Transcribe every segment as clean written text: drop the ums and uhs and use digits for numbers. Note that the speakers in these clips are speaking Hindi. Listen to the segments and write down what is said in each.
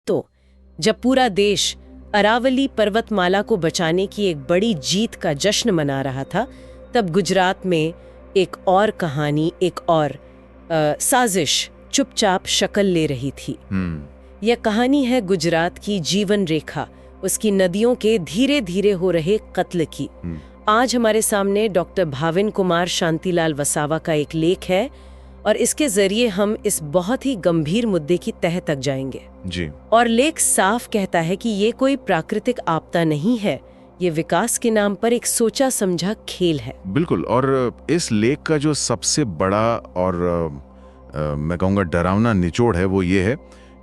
तो जब पूरा देश अरावली पर्वतमाला को बचाने की एक बड़ी जीत का जश्न मना रहा था, तब गुजरात में एक और कहानी, एक और साजिश चुपचाप शक्ल ले रही थी। यह कहानी है गुजरात की जीवन रेखा, उसकी नदियों के धीरे धीरे हो रहे कत्ल की। आज हमारे सामने डॉक्टर भाविन कुमार शांतिलाल वसावा का एक लेख है और इसके जरिए हम इस बहुत ही गंभीर मुद्दे की तह तक जाएंगे जी। और लेख साफ कहता है कि ये कोई प्राकृतिक आपदा नहीं है, ये विकास के नाम पर एक सोचा समझा खेल है। बिल्कुल। और इस लेख का जो सबसे बड़ा और मैं कहूँगा डरावना निचोड़ है वो ये है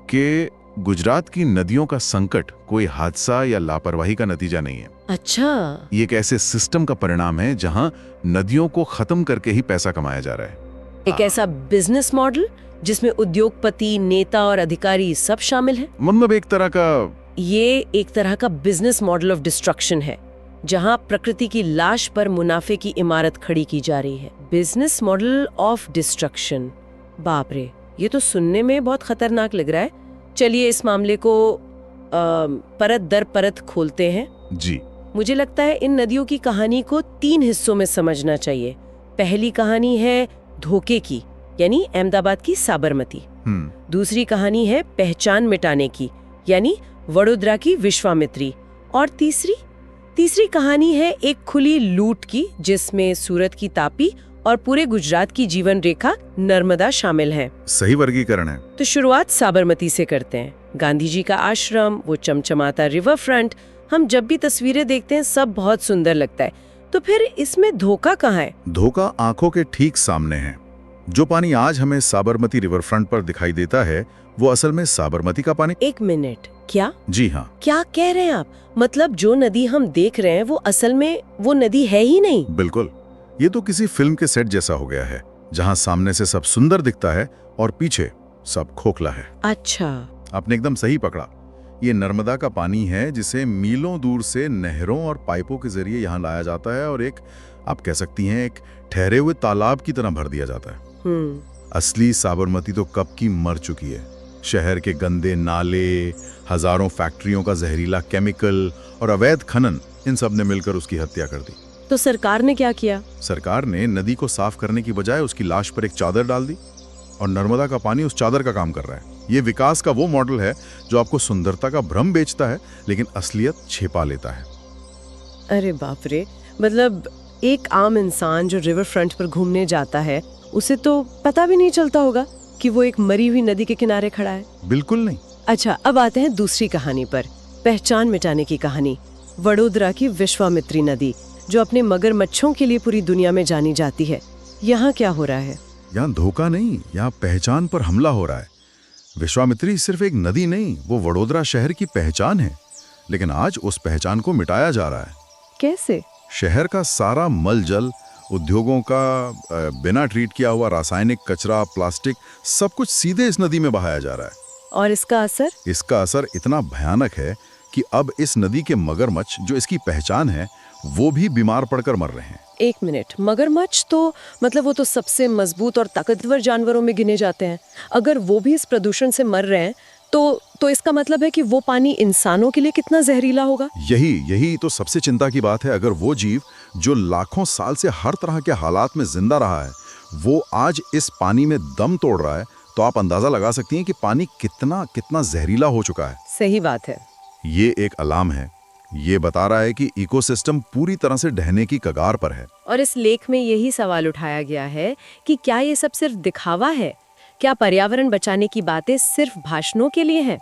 कि गुजरात की नदियों का संकट कोई हादसा या लापरवाही का नतीजा नहीं है। अच्छा, ये एक ऐसे सिस्टम का परिणाम है जहां नदियों को खत्म करके ही पैसा कमाया जा रहा है। एक ऐसा बिजनेस मॉडल जिसमें उद्योगपति, नेता और अधिकारी सब शामिल हैं। मतलब एक तरह का बिजनेस मॉडल ऑफ डिस्ट्रक्शन है, जहां प्रकृति की लाश पर मुनाफे की इमारत खड़ी की जा रही है। बिजनेस मॉडल ऑफ डिस्ट्रक्शन, बाप रे, ये तो सुनने में बहुत खतरनाक लग रहा है। चलिए इस मामले को परत दर परत खोलते हैं। जी। मुझे लगता है इन नदियों की कहानी को 3 हिस्सों में समझना चाहिए। पहली कहानी है धोखे की, यानी अहमदाबाद की साबरमती। दूसरी कहानी है पहचान मिटाने की, यानी वडोदरा की विश्वामित्री। और तीसरी कहानी है एक खुली लूट की, जिसमें सूरत की तापी और पूरे गुजरात की जीवन रेखा नर्मदा शामिल है। सही वर्गीकरण है। तो शुरुआत साबरमती से करते हैं। गांधी जी का आश्रम, वो चमचमाता रिवर फ्रंट, हम जब भी तस्वीरें देखते हैं सब बहुत सुंदर लगता है। तो फिर इसमें धोखा कहाँ है? धोखा आंखों के ठीक सामने है। जो पानी आज हमें साबरमती रिवर फ्रंट पर दिखाई देता है वो असल में साबरमती का पानी। 1 मिनट, क्या? जी हाँ। क्या कह रहे हैं आप? मतलब जो नदी हम देख रहे हैं वो असल में वो नदी है ही नहीं? बिल्कुल। ये तो किसी फिल्म के सेट जैसा हो गया है, जहाँ सामने से सब सुंदर दिखता है और पीछे सब खोखला है। अच्छा, आपने एकदम सही पकड़ा। ये नर्मदा का पानी है जिसे मीलों दूर से नहरों और पाइपों के जरिए यहाँ लाया जाता है और एक, आप कह सकती हैं, एक ठहरे हुए तालाब की तरह भर दिया जाता है। असली साबरमती तो कब की मर चुकी है। शहर के गंदे नाले, हजारों फैक्ट्रियों का जहरीला केमिकल और अवैध खनन, इन सब ने मिलकर उसकी हत्या कर दी। तो सरकार ने क्या किया? सरकार ने नदी को साफ करने की बजाय उसकी लाश पर एक चादर डाल दी और नर्मदा का पानी उस चादर का काम कर रहा है। ये विकास का वो मॉडल है जो आपको सुंदरता का भ्रम बेचता है लेकिन असलियत छिपा लेता है। अरे बाप रे, मतलब एक आम इंसान जो रिवर फ्रंट पर घूमने जाता है उसे तो पता भी नहीं चलता होगा कि वो एक मरी हुई नदी के किनारे खड़ा है। बिल्कुल नहीं। अच्छा, अब आते हैं दूसरी कहानी पर, पहचान मिटाने की कहानी। वडोदरा की विश्वामित्री नदी, जो अपने मगरमच्छों के लिए पूरी दुनिया में जानी जाती है। यहाँ क्या हो रहा है? यहाँ धोखा नहीं, यहाँ पहचान पर हमला हो रहा है। विश्वामित्री सिर्फ एक नदी नहीं, वो वडोदरा शहर की पहचान है। लेकिन आज उस पहचान को मिटाया जा रहा है। कैसे? शहर का सारा मल जल, उद्योगों का बिना ट्रीट किया हुआ रासायनिक कचरा, प्लास्टिक, सब कुछ सीधे इस नदी में बहाया जा रहा है। और इसका असर? इसका असर इतना भयानक है कि अब इस नदी के मगरमच्छ, जो इसकी पहचान है, वो भी बीमार पड़कर मर रहे हैं। 1 मिनट, मगरमच्छ तो मतलब वो तो सबसे मजबूत और ताकतवर जानवरों में गिने जाते हैं। अगर वो भी इस प्रदूषण से मर रहे हैं तो इसका मतलब है कि वो पानी इंसानों के लिए कितना जहरीला होगा। यही तो सबसे चिंता की बात है। अगर वो जीव जो लाखों साल से हर तरह के हालात में जिंदा रहा है, वो आज इस पानी में दम तोड़ रहा है, तो आप अंदाजा लगा सकती हैं कि पानी कितना जहरीला हो चुका है। सही बात है। ये एक अलार्म है। ये बता रहा है कि इकोसिस्टम पूरी तरह से ढहने की कगार पर है। और इस लेख में यही सवाल उठाया गया है कि क्या ये सब सिर्फ दिखावा है? क्या पर्यावरण बचाने की बातें सिर्फ भाषणों के लिए हैं?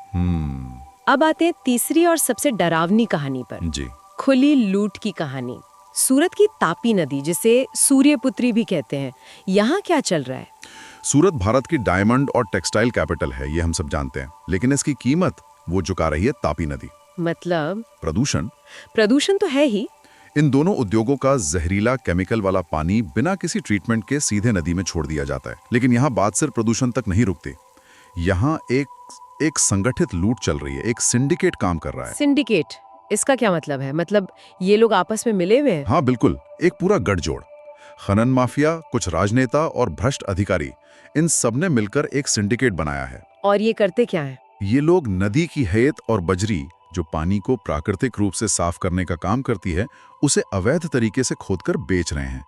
अब आते हैं तीसरी और सबसे डरावनी कहानी पर। जी। खुली लूट की कहानी। सूरत की तापी नदी, जिसे सूर्यपुत्री भी कहते हैं, यहाँ क्या चल रहा है? सूरत भारत की डायमंड और टेक्सटाइल कैपिटल है, ये हम सब जानते हैं। लेकिन इसकी कीमत वो चुका रही है तापी नदी। मतलब? प्रदूषण तो है ही। इन दोनों उद्योगों का जहरीला केमिकल वाला पानी बिना किसी ट्रीटमेंट के सीधे नदी में छोड़ दिया जाता है। लेकिन यहाँ बात सिर्फ प्रदूषण तक नहीं रुकती। यहाँ एक संगठित लूट चल रही है, एक सिंडिकेट काम कर रहा है। सिंडिकेट, इसका क्या मतलब है? मतलब ये लोग आपस में मिले हुए हैं? हाँ बिल्कुल, एक पूरा गठजोड़। खनन माफिया, कुछ राजनेता और भ्रष्ट अधिकारी, इन सब ने मिलकर एक सिंडिकेट बनाया है। और ये करते क्या है? ये लोग नदी की हेत और बजरी, जो पानी को प्राकृतिक रूप से साफ करने का काम करती है, उसे अवैध तरीके से खोदकर बेच रहे हैं।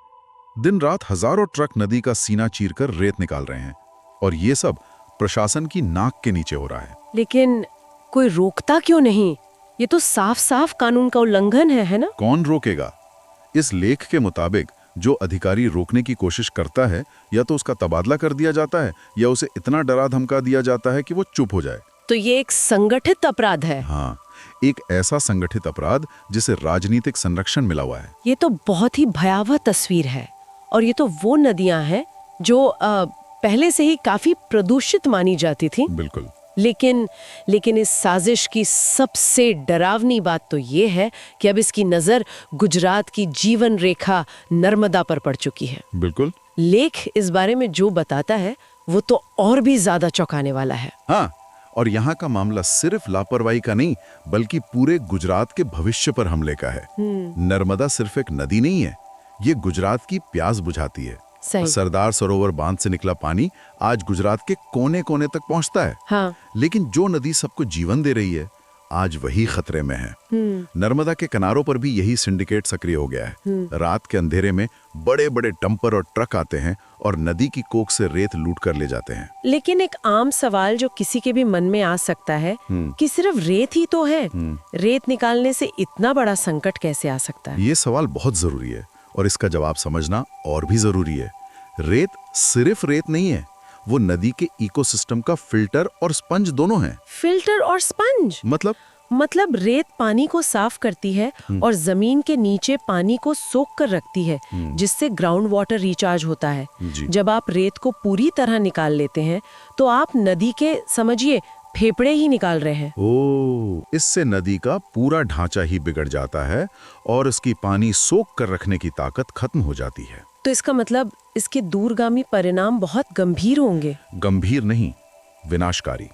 दिन रात हजारों ट्रक नदी का सीना चीरकर रेत निकाल रहे हैं और ये सब प्रशासन की नाक के नीचे हो रहा है। लेकिन कोई रोकता क्यों नहीं? ये तो साफ साफ कानून का उल्लंघन है ना? कौन रोकेगा? इस लेख के मुताबिक जो अधिकारी रोकने की कोशिश करता है, या तो उसका तबादला कर दिया जाता है या उसे इतना डरा धमका दिया जाता है कि वो चुप हो जाए। तो ये एक संगठित अपराध है। हाँ, एक ऐसा संगठित अपराध जिसे राजनीतिक संरक्षण मिला हुआ है। ये तो बहुत ही भयावह तस्वीर है। और ये तो वो नदियां हैं जो पहले से ही काफी प्रदूषित मानी जाती थी। बिल्कुल। लेकिन इस साजिश की सबसे डरावनी बात तो ये है कि अब इसकी नजर गुजरात की जीवन रेखा नर्मदा पर पड़ चुकी है। बिल्कुल। लेख इस बारे में जो बताता है वो तो और भी ज्यादा चौंकाने वाला है। हाँ, और यहाँ का मामला सिर्फ लापरवाही का नहीं, बल्कि पूरे गुजरात के भविष्य पर हमले का है। नर्मदा सिर्फ एक नदी नहीं है, ये गुजरात की प्यास बुझाती है। सरदार सरोवर बांध से निकला पानी आज गुजरात के कोने कोने तक पहुंचता है। हाँ। लेकिन जो नदी सबको जीवन दे रही है, आज वही खतरे में है। नर्मदा के किनारों पर भी यही सिंडिकेट सक्रिय हो गया है। रात के अंधेरे में बड़े बड़े डंपर और ट्रक आते हैं और नदी की कोख से रेत लूट कर ले जाते हैं। लेकिन एक आम सवाल जो किसी के भी मन में आ सकता है कि सिर्फ रेत ही तो है, रेत निकालने से इतना बड़ा संकट कैसे आ सकता है? ये सवाल बहुत जरूरी है और इसका जवाब समझना और भी जरूरी है। रेत सिर्फ रेत नहीं है, वो नदी के इकोसिस्टम का फिल्टर और स्पंज दोनों हैं। फिल्टर और स्पंज मतलब रेत पानी को साफ करती है और जमीन के नीचे पानी को सोख कर रखती है, जिससे ग्राउंड वाटर रिचार्ज होता है। जब आप रेत को पूरी तरह निकाल लेते हैं तो आप नदी के समझिए फेफड़े ही निकाल रहे हैं। ओह, इससे नदी का पूरा ढांचा ही बिगड़ जाता है और इसकी पानी सोख कर रखने की ताकत खत्म हो जाती है। तो इसका मतलब इसके दूरगामी परिणाम बहुत गंभीर होंगे। गंभीर नहीं, विनाशकारी।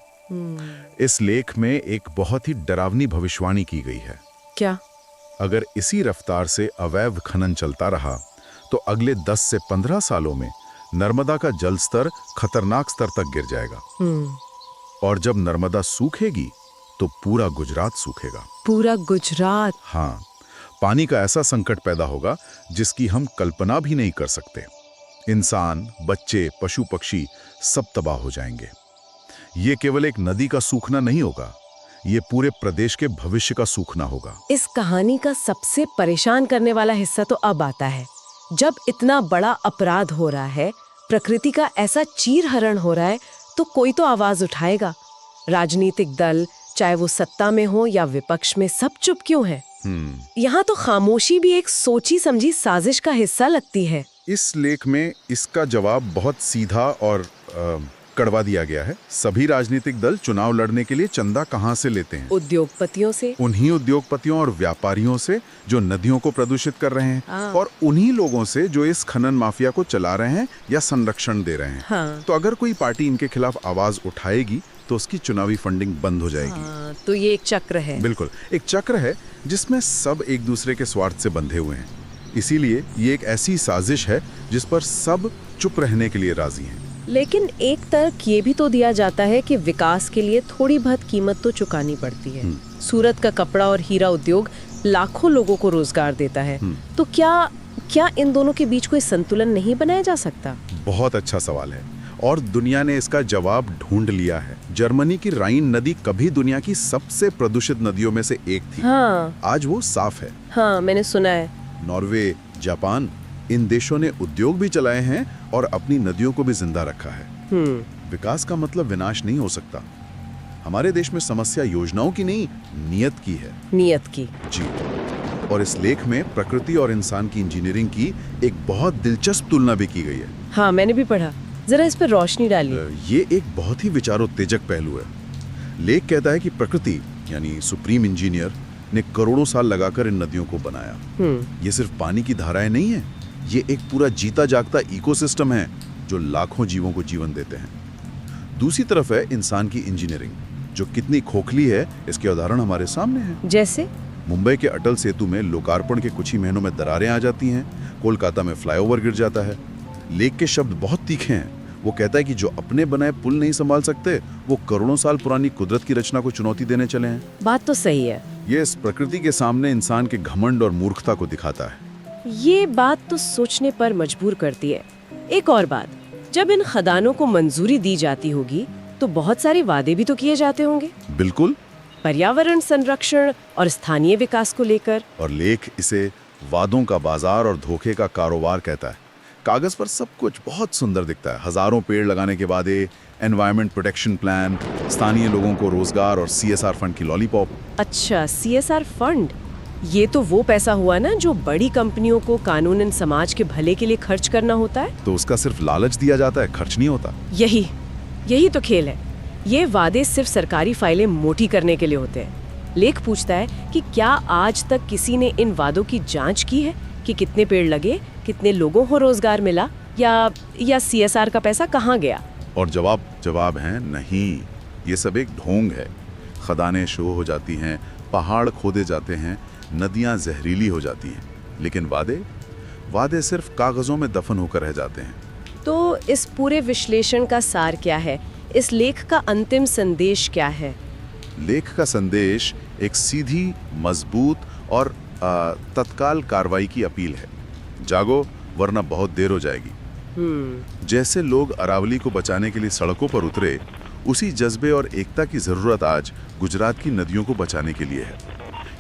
इस लेख में एक बहुत ही डरावनी भविष्यवाणी की गई है। क्या? अगर इसी रफ्तार से अवैध खनन चलता रहा तो अगले 10 से 15 सालों में नर्मदा का जल स्तर खतरनाक स्तर तक गिर जाएगा। और जब नर्मदा सूखेगी तो पूरा गुजरात सूखेगा। पूरा गुजरात? हाँ, पानी का ऐसा संकट पैदा होगा जिसकी हम कल्पना भी नहीं कर सकते। इंसान, बच्चे, पशु पक्षी सब तबाह हो जाएंगे। ये केवल एक नदी का सूखना नहीं होगा, ये पूरे प्रदेश के भविष्य का सूखना होगा। इस कहानी का सबसे परेशान करने वाला हिस्सा तो अब आता है, जब इतना बड़ा अपराध हो रहा है, प्रकृति का ऐसा चीरहरण हो रहा है, तो कोई तो आवाज उठाएगा। राजनीतिक दल, चाहे वो सत्ता में हो या विपक्ष में, सब चुप क्यों है? यहाँ तो खामोशी भी एक सोची समझी साजिश का हिस्सा लगती है। इस लेख में इसका जवाब बहुत सीधा और कड़वा दिया गया है। सभी राजनीतिक दल चुनाव लड़ने के लिए चंदा कहाँ से लेते हैं? उद्योगपतियों से। उन्हीं उद्योगपतियों और व्यापारियों से जो नदियों को प्रदूषित कर रहे हैं, और उन्हीं लोगों से जो इस खनन माफिया को चला रहे हैं या संरक्षण दे रहे हैं। तो अगर कोई पार्टी इनके खिलाफ आवाज उठाएगी तो उसकी चुनावी फंडिंग बंद हो जाएगी। तो ये एक चक्र है। बिल्कुल, एक चक्र है जिसमें सब एक दूसरे के स्वार्थ से बंधे हुए हैं। इसीलिए ये एक ऐसी साजिश है जिस पर सब चुप रहने के लिए राजी हैं। लेकिन एक तर्क ये भी तो दिया जाता है कि विकास के लिए थोड़ी बहुत कीमत तो चुकानी पड़ती है। सूरत का कपड़ा और हीरा उद्योग लाखों लोगों को रोजगार देता है। तो क्या इन दोनों के बीच कोई संतुलन नहीं बनाया जा सकता? बहुत अच्छा सवाल है और दुनिया ने इसका जवाब ढूंढ लिया है। जर्मनी की राइन नदी कभी दुनिया की सबसे प्रदूषित नदियों में से एक थी। आज वो साफ है। हाँ, मैंने सुना है। नॉर्वे, जापान, इन देशों ने उद्योग भी चलाए हैं और अपनी नदियों को भी जिंदा रखा है। विकास का मतलब विनाश नहीं हो सकता। हमारे देश में समस्या योजनाओं की नहीं, नियत की है। नियत की? जी। और इस लेख में प्रकृति और इंसान की इंजीनियरिंग की एक बहुत दिलचस्प तुलना भी की गई है। हाँ, मैंने भी पढ़ा। जरा इस पर रोशनी डालिए। ये एक बहुत ही विचारोत्तेजक पहलू है। लेख कहता है कि प्रकृति यानी सुप्रीम इंजीनियर ने करोड़ों साल लगाकर इन नदियों को बनाया। ये सिर्फ पानी की धाराएं नहीं है, ये एक पूरा जीता जागता इकोसिस्टम है जो लाखों जीवों को जीवन देते हैं। दूसरी तरफ है इंसान की इंजीनियरिंग, जो कितनी खोखली है इसके उदाहरण हमारे सामने हैं। जैसे मुंबई के अटल सेतु में लोकार्पण के कुछ ही महीनों में दरारें आ जाती हैं, कोलकाता में फ्लाईओवर गिर जाता है। लेख के शब्द बहुत तीखे हैं, वो कहता है कि जो अपने बनाए पुल नहीं संभाल सकते, वो करोड़ों साल पुरानी कुदरत की रचना को चुनौती देने चले हैं। बात तो सही है। ये इस प्रकृति के सामने इंसान के घमंड और मूर्खता को दिखाता है। ये बात तो सोचने पर मजबूर करती है। एक और बात, जब इन खदानों को मंजूरी दी जाती होगी तो बहुत सारे वादे भी तो किए जाते होंगे। बिल्कुल। पर्यावरण संरक्षण और स्थानीय विकास को लेकर। और लेख इसे वादों का बाजार और धोखे का कारोबार कहता है। कागज पर सब कुछ बहुत सुंदर दिखता है, हजारों पेड़ लगाने के वादे, एनवायरमेंट प्रोटेक्शन प्लान, स्थानीय लोगों को रोजगार और CSR फंड की लॉलीपॉप। अच्छा, CSR फंड, ये तो वो पैसा हुआ ना जो बड़ी कंपनियों को कानूनन समाज के भले के लिए खर्च करना होता है। तो उसका सिर्फ लालच दिया जाता है, खर्च नहीं होता। यही तो खेल है। ये वादे सिर्फ सरकारी फाइलें मोटी करने के लिए होते हैं। लेख पूछता है कि क्या आज तक किसी ने इन वादों की जांच की है कि कितने पेड़ लगे, कितने लोगों को रोजगार मिला, या CSR का पैसा कहाँ गया? और जवाब है नहीं। ये सब एक ढोंग है। खदानें शो हो जाती हैं, पहाड़ खोदे जाते हैं, नदियां जहरीली हो जाती हैं, लेकिन वादे सिर्फ कागजों में दफन होकर रह जाते हैं। तो इस पूरे विश्लेषण का सार क्या है? इस लेख का अंतिम संदेश क्या है? लेख का संदेश एक सीधी, मजबूत और तत्काल कार्रवाई की अपील है। जागो, वरना बहुत देर हो जाएगी। जैसे लोग अरावली को बचाने के लिए सड़कों पर उतरे, उसी जज्बे और एकता की जरूरत आज गुजरात की नदियों को बचाने के लिए है।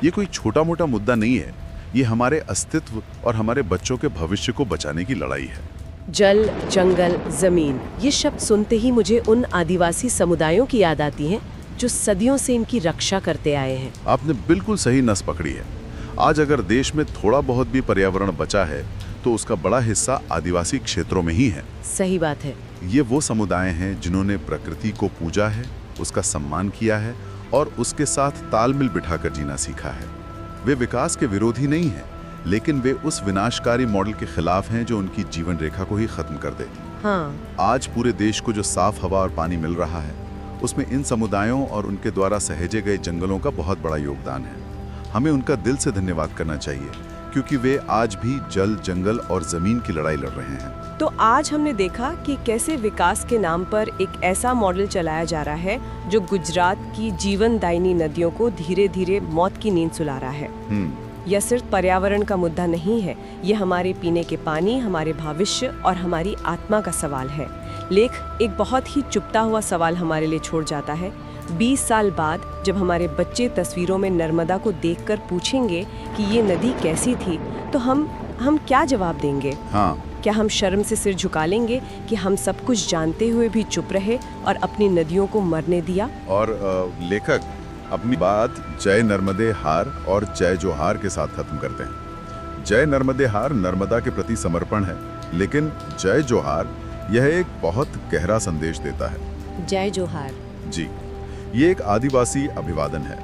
ये कोई छोटा मोटा मुद्दा नहीं है, ये हमारे अस्तित्व और हमारे बच्चों के भविष्य को बचाने की लड़ाई है। जल, जंगल, जमीन, ये शब्द सुनते ही मुझे उन आदिवासी समुदायों की याद आती है जो सदियों से इनकी रक्षा करते आए हैं। आपने बिल्कुल सही नस पकड़ी है। आज अगर देश में थोड़ा बहुत भी पर्यावरण बचा है तो उसका बड़ा हिस्सा आदिवासी क्षेत्रों में ही है। सही बात है। ये वो समुदाय हैं जिन्होंने प्रकृति को पूजा है, उसका सम्मान किया है और उसके साथ तालमेल बिठाकर जीना सीखा है। वे विकास के विरोधी नहीं हैं, लेकिन वे उस विनाशकारी मॉडल के खिलाफ हैं जो उनकी जीवन रेखा को ही खत्म कर दे। आज पूरे देश को जो साफ हवा और पानी मिल रहा है, उसमें इन समुदायों और उनके द्वारा सहेजे गए जंगलों का बहुत बड़ा योगदान है। हमें उनका दिल से धन्यवाद करना चाहिए, क्योंकि वे आज भी जल, जंगल और जमीन की लड़ाई लड़ रहे हैं। तो आज हमने देखा कि कैसे विकास के नाम पर एक ऐसा मॉडल चलाया जा रहा है जो गुजरात की जीवनदायिनी नदियों को धीरे धीरे मौत की नींद सुला रहा है। यह सिर्फ पर्यावरण का मुद्दा नहीं है, ये हमारे पीने के पानी, हमारे भविष्य और हमारी आत्मा का सवाल है। लेख एक बहुत ही चुपता हुआ सवाल हमारे लिए छोड़ जाता है। 20 साल बाद जब हमारे बच्चे तस्वीरों में नर्मदा को देखकर पूछेंगे कि ये नदी कैसी थी, तो हम क्या जवाब देंगे? क्या हम शर्म से सिर झुका लेंगे कि हम सब कुछ जानते हुए भी चुप रहे और अपनी नदियों को मरने दिया? और लेखक अपनी बात जय नर्मदे हार और जय जोहार के साथ खत्म करते हैं। जय नर्मदे हार नर्मदा के प्रति समर्पण है, लेकिन जय जोहार यह एक बहुत गहरा संदेश देता है। जय जोहार जी, ये एक आदिवासी अभिवादन है।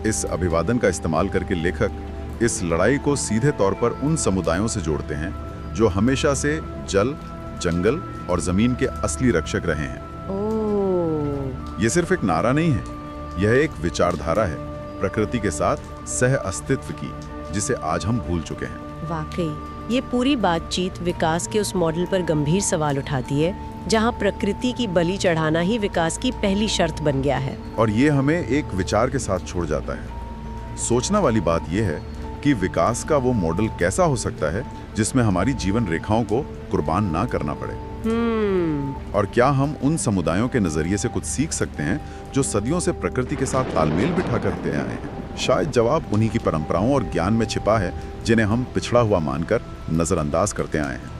इस अभिवादन का इस्तेमाल करके लेखक इस लड़ाई को सीधे तौर पर उन समुदायों से जोड़ते हैं जो हमेशा से जल, जंगल और जमीन के असली रक्षक रहे हैं। ये सिर्फ एक नारा नहीं है, यह एक विचारधारा है प्रकृति के साथ सह अस्तित्व की, जिसे आज हम भूल चुके हैं। वाकई ये पूरी बातचीत विकास के उस मॉडल पर गंभीर सवाल उठाती है जहां प्रकृति की बलि चढ़ाना ही विकास की पहली शर्त बन गया है। और ये हमें एक विचार के साथ छोड़ जाता है। सोचना वाली बात यह है कि विकास का वो मॉडल कैसा हो सकता है जिसमें हमारी जीवन रेखाओं को कुर्बान ना करना पड़े। और क्या हम उन समुदायों के नजरिए से कुछ सीख सकते हैं जो सदियों से प्रकृति के साथ तालमेल बिठा करते आए हैं? शायद जवाब उन्हीं की परंपराओं और ज्ञान में छिपा है जिन्हें हम पिछड़ा हुआ मानकर नजरअंदाज करते आए हैं।